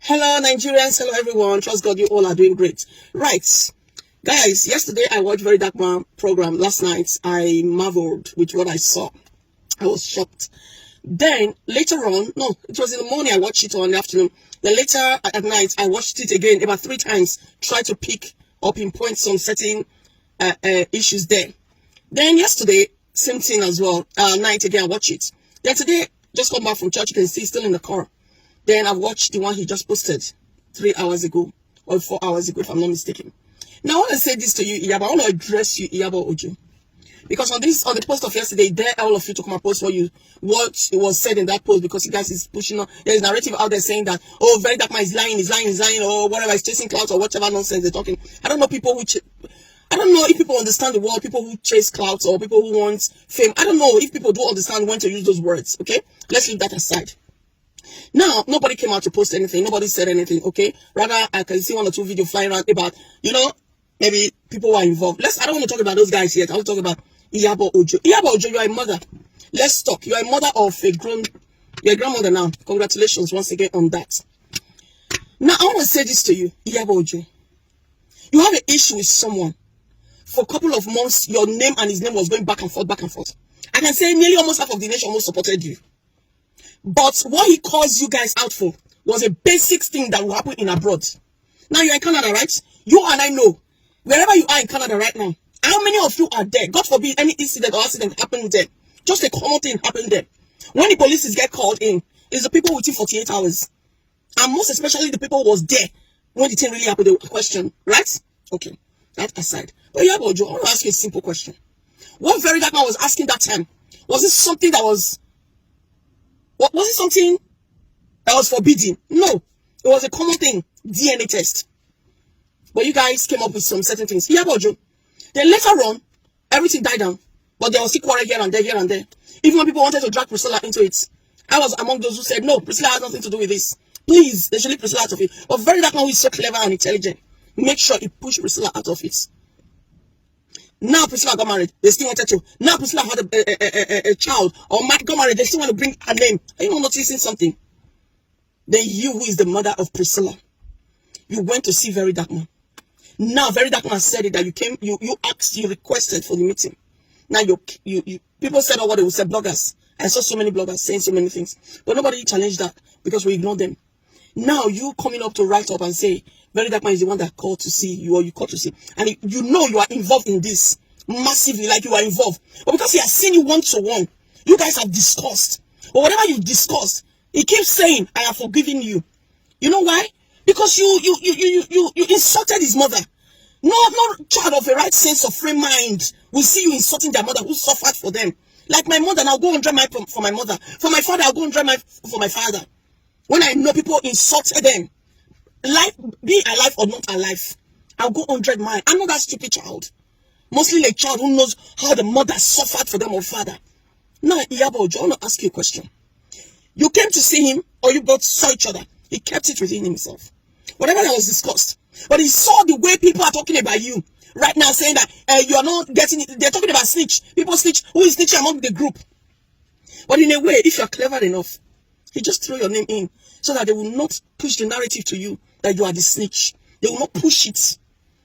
Hello, Nigerians. Hello, everyone. Trust God, you all are doing great. Right. Guys, yesterday I watched Very Dark Man program. Last night, I marveled with what I saw. I was shocked. Then, later on, no, it was in the morning I watched it, or in the afternoon. Then later at night, I watched it again about 3 times, try to pick up in points some certain issues there. Then yesterday, same thing as well. Night again, I watched it. Then today, just come back from church, you can see still in the car. Then I watched the one he just posted 3 hours ago, or 4 hours ago, if I'm not mistaken. Now, I want to say this to you, Iyabo. I want to address you, Iyabo Ojo. Because on the post of yesterday, dare all of you to come and post what was said in that post, because you guys is pushing on. There's narrative out there saying that, oh, Very Dark Man is lying, or whatever, is chasing clouds, or whatever nonsense they're talking. I don't know I don't know if people understand the word, people who chase clouds, or people who want fame. I don't know if people do understand when to use those words, okay? Let's leave that aside. Now, nobody came out to post anything. Nobody said anything, okay? Rather, I can see 1 or 2 videos flying around about, maybe people who are involved. I don't want to talk about those guys yet. I want to talk about Iyabo Ojo. Iyabo Ojo, you are a mother. Let's talk. You are a mother of you're a grandmother now. Congratulations once again on that. Now, I want to say this to you, Iyabo Ojo. You have an issue with someone. For a couple of months, your name and his name was going back and forth, back and forth. I can say nearly almost half of the nation almost supported you. But what he calls you guys out for was a basic thing that will happen in abroad. Now you're in Canada, right? You and I know, wherever you are in Canada right now, how many of you are there? God forbid any incident or accident happened there. Just a common thing happened there. When the police get called in, it's the people within 48 hours. And most especially the people who was there when the thing really happened, the question, right? Okay, that aside. But Iyabo Ojo, I want to ask you a simple question. What Very Dark Man was asking that time, was it something that was it something that was forbidden? No, it was a common thing, DNA test. But you guys came up with some certain things. Iyabo Ojo. Then later on, everything died down. But there was still quarrel here and there, here and there. Even when people wanted to drag Priscilla into it, I was among those who said, no, Priscilla has nothing to do with this. Please, they should leave Priscilla out of it. But Very Dark Man, who is so clever and intelligent, make sure he push Priscilla out of it. Now Priscilla got married, they still wanted to. Now Priscilla had a child, or got married, they still want to bring her name. Are you not noticing something? Then you, who is the mother of Priscilla, you went to see Very Dark Man. Now Very Dark Man said it, that you asked, you requested for the meeting. Now you people said what they would say, bloggers. I saw so many bloggers saying so many things, but nobody challenged that because we ignored them. Now you coming up to write up and say Very Dark Man is the one that called to see you, or you called to see, and you know you are involved in this massively, like you are involved. But because he has seen you 1-to-1, you guys have discussed. But whatever you discussed, he keeps saying, "I have forgiven you." You know why? Because you insulted his mother. No child of a right sense of free mind will see you insulting their mother who suffered for them. Like my mother, I'll go and dry my for my mother. For my father, I'll go and dry my for my father. When I know people insulted them, life, be alive or not alive, I'll go 100 miles. I'm not that stupid child. Mostly like child who knows how the mother suffered for them or father. Now, Iyabo Ojo, I want to ask you a question. You came to see him, or you both saw each other. He kept it within himself. Whatever that was discussed. But he saw the way people are talking about you right now, saying that you are not getting it. They're talking about snitch. People snitch. Who is snitching among the group? But in a way, if you're clever enough, he just threw your name in so that they will not push the narrative to you that you are the snitch. They will not push it.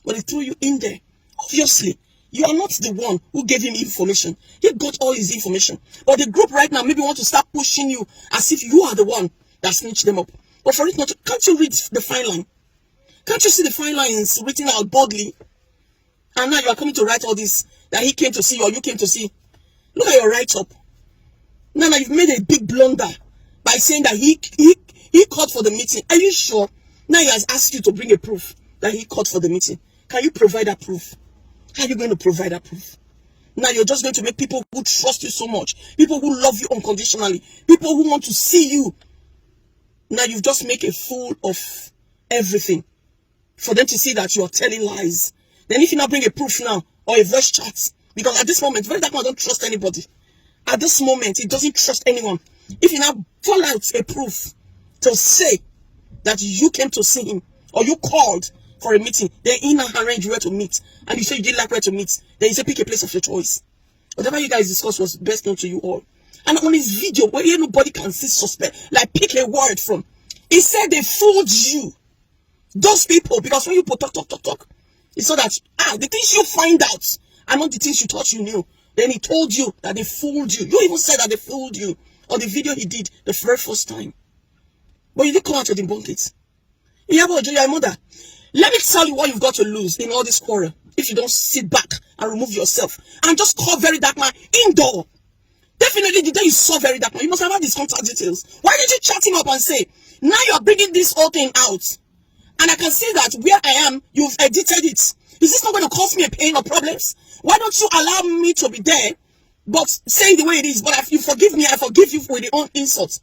But he threw you in there. Obviously, you are not the one who gave him information. He got all his information. But the group right now maybe want to start pushing you as if you are the one that snitched them up. But for it not to, can't you read the fine line? Can't you see the fine lines written out boldly? And now you are coming to write all this that he came to see or you came to see. Look at your write-up. Now you've made a big blunder by saying that he called for the meeting. Are you sure? Now he has asked you to bring a proof that he called for the meeting. Can you provide that proof? How are you going to provide that proof? Now you're just going to make people who trust you so much, people who love you unconditionally, people who want to see you. Now you've just made a fool of everything for them to see that you are telling lies. Then if you now bring a proof now or a voice chat, because at this moment, Very Dark Man don't trust anybody. At this moment, he doesn't trust anyone. If you now pull out a proof to say that you came to see him or you called for a meeting, then he now arranged where to meet, and you say you didn't like where to meet, then you say pick a place of your choice. Whatever you guys discussed was best known to you all. And on his video, where nobody can see suspect, like pick a word from. He said they fooled you. Those people, because when you put talk, it's so that the things you find out are not the things you thought you knew. Then he told you that they fooled you. You even said that they fooled you on the video he did the very first time. But you didn't come out to debunk it. Iyabo Ojo, your mother. Let me tell you what you've got to lose in all this quarrel if you don't sit back and remove yourself and just call Very Dark Man indoor. Definitely the day you saw Very Dark Man, you must have had his contact details. Why did you chat him up and say, now you're bringing this whole thing out? And I can see that where I am, you've edited it. Is this not going to cause me a pain or problems? Why don't you allow me to be there, but say the way it is? But if you forgive me, I forgive you for the own insults.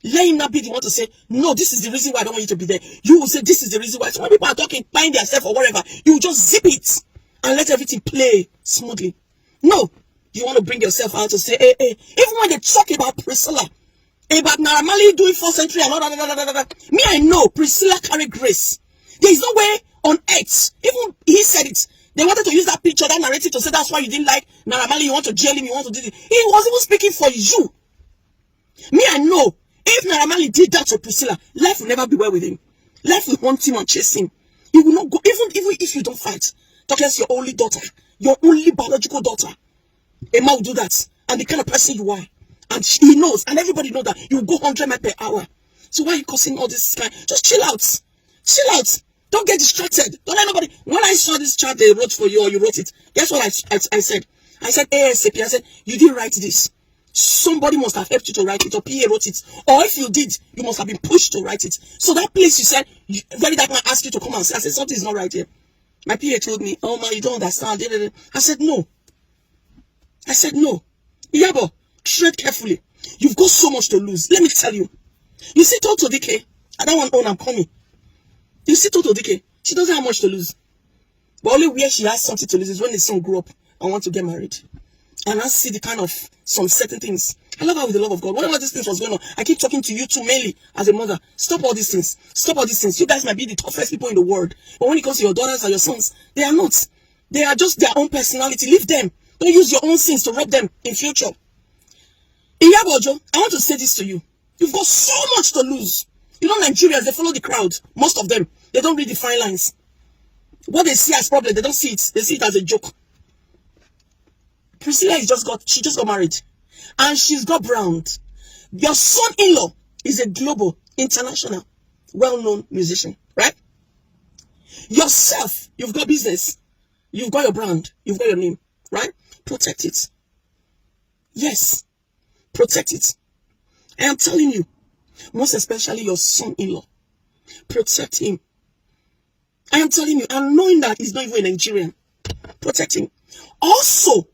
Let him not be the one to say, no, this is the reason why I don't want you to be there. You will say, this is the reason why. So when people are talking, find themselves or whatever, you just zip it and let everything play smoothly. No, you want to bring yourself out to say, hey. Even when they talk about Priscilla, about Naira Marley doing 4th century and all that, me, I know Priscilla carried grace. There is no way on earth, even he said it, they wanted to use that picture, that narrative to say that's why you didn't like Naira Marley, you want to jail him, you want to do this. He was even speaking for you. Me, I know, if Naira Marley did that to Priscilla, life will never be well with him. Life will hunt him and chase him. He will not go, even if you don't fight. Talk less your only daughter, your only biological daughter. Emma will do that. And the kind of person you are. And he knows, and everybody knows that you go 100 miles per hour. So why are you causing all this kind? Just chill out. Chill out. Don't get distracted. Don't let nobody. When I saw this chart they wrote for you, or you wrote it, guess what I said? I said ASAP. I said, you didn't write this. Somebody must have helped you to write it, or PA wrote it. Or if you did, you must have been pushed to write it. So that place you said, Very Dark Man asked you to come and say, I said, something is not right here. My PA told me, oh man, you don't understand. I said, no. I said, no. Iyabo, tread carefully. You've got so much to lose. Let me tell you. You see Toto Dike, I don't want I'm coming. You see Toto Dike, she doesn't have much to lose. But only where she has something to lose is when the son grew up and want to get married. And I see the kind of some certain things. I love her with the love of God. Whatever these things was going on, I keep talking to you too mainly as a mother. Stop all these things. Stop all these things. You guys might be the toughest people in the world. But when it comes to your daughters and your sons, they are not. They are just their own personality. Leave them. Don't use your own sins to rob them in future. Iyabo Ojo, I want to say this to you. You've got so much to lose. You know, Nigerians, they follow the crowd. Most of them. They don't read the fine lines. What they see as problem, they don't see it. They see it as a joke. Priscilla she just got married. And she's got browned. Your son-in-law is a global, international, well-known musician, right? Yourself, you've got business. You've got your brand. You've got your name, right? Protect it. Yes. Protect it. I am telling you, most especially your son-in-law. Protect him. I am telling you, and knowing that he's not even a Nigerian. Protect him. Also,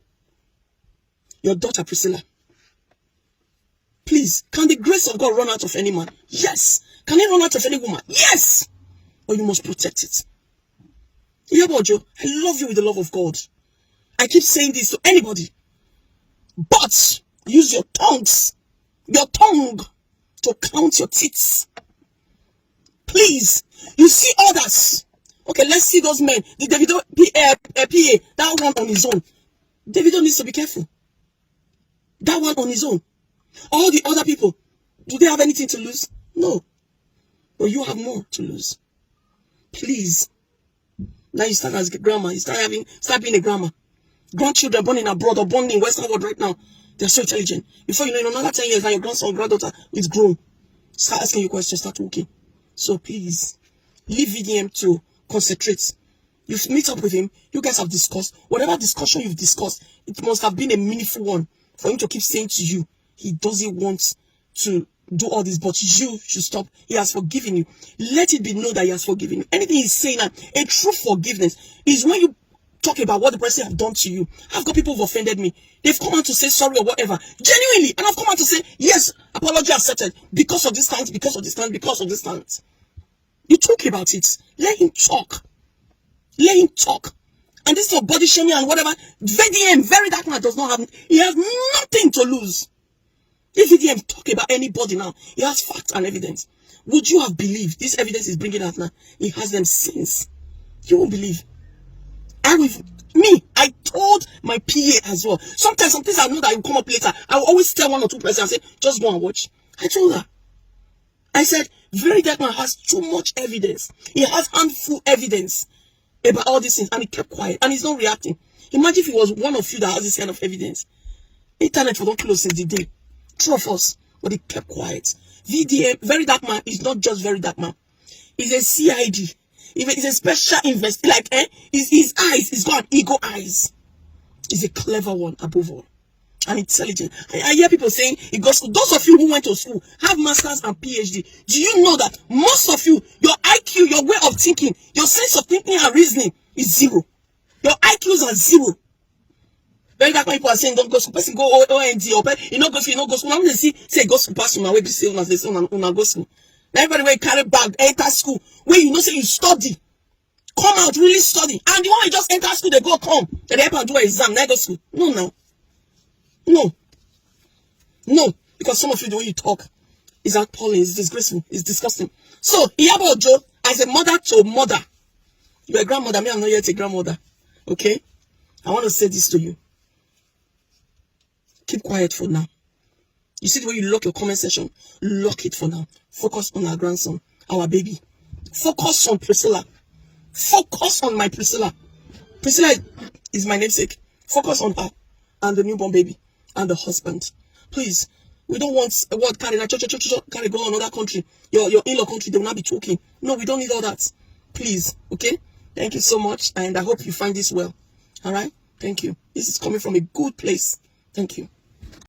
your daughter Priscilla. Please, can the grace of God run out of any man? Yes. Can it run out of any woman? Yes. But you must protect it. Iyabo Ojo, I love you with the love of God. I keep saying this to anybody. But use your tongue to count your teeth. Please. You see others. Okay, let's see those men. The Davido PA, that one on his own. Davido needs to be careful. That one on his own. All the other people, do they have anything to lose? No. But you have more to lose. Please. Now you start as a grandma. You start being a grandma. Grandchildren born in abroad or born in Western world right now, they're so intelligent. Before you know, in another 10 years, now your grandson or granddaughter is grown. Start asking you questions, start talking. So please, leave VDM to concentrate. You meet up with him, you guys have discussed. Whatever discussion you've discussed, it must have been a meaningful one for him to keep saying to you, he doesn't want to do all this, but you should stop. He has forgiven you. Let it be known that he has forgiven you. Anything he's saying now, a true forgiveness is when you talk about what the person have done to you. I've got people who've offended me. They've come out to say sorry or whatever. Genuinely. And I've come out to say, yes, apology accepted. Because of this stance, because of this stance, because of this stance. You talk about it. Let him talk. Let him talk. And this for body shaming and whatever. VDM, Very Dark Man does not have, he has nothing to lose. If VDM talk about anybody now, he has facts and evidence. Would you have believed this evidence is bringing out now? He has them since. You won't believe. I told my PA as well. Sometimes some things I know that will come up later. I will always tell one or two persons and say, just go and watch. I told her. I said, very dark man has too much evidence. He has handful evidence about all these things, and he kept quiet, and he's not reacting. Imagine if it was one of you that has this kind of evidence. Internet for don't close since the day. Two of us, but he kept quiet. VDM, very dark man, is not just very dark man. He's a CID. He's a special investor. Like, his eyes, he's got ego eyes. He's a clever one above all. And intelligent. I hear people saying he goes to school. Those of you who went to school, have masters and PhD, do you know that most of you, your IQ, your way of thinking, your sense of thinking and reasoning is zero. Your IQs are zero. Very dark people are saying don't go to school. Person go OND or you know go school, you know go school. Now when they say go school pass on way, say una go school. Everybody will carry bag, enter school. When you know say you study, come out really study. And the one you just enter school, they go come. They help and do an exam, now go school. No, because some of you, the way you talk is appalling, it's disgraceful, it's disgusting. So, Iyabo Ojo, as a mother to mother, you're a grandmother, me, I'm not yet a grandmother, okay? I want to say this to you. Keep quiet for now. You see the way you lock your comment section? Lock it for now. Focus on our grandson, our baby. Focus on Priscilla. Focus on my Priscilla. Priscilla is my namesake. Focus on her and the newborn baby and the husband. Please, we don't want a word carry carry go on another country. Your in-law country, they will not be talking. No, we don't need all that. Please, okay? Thank you so much, and I hope you find this well. All right? Thank you. This is coming from a good place. Thank you.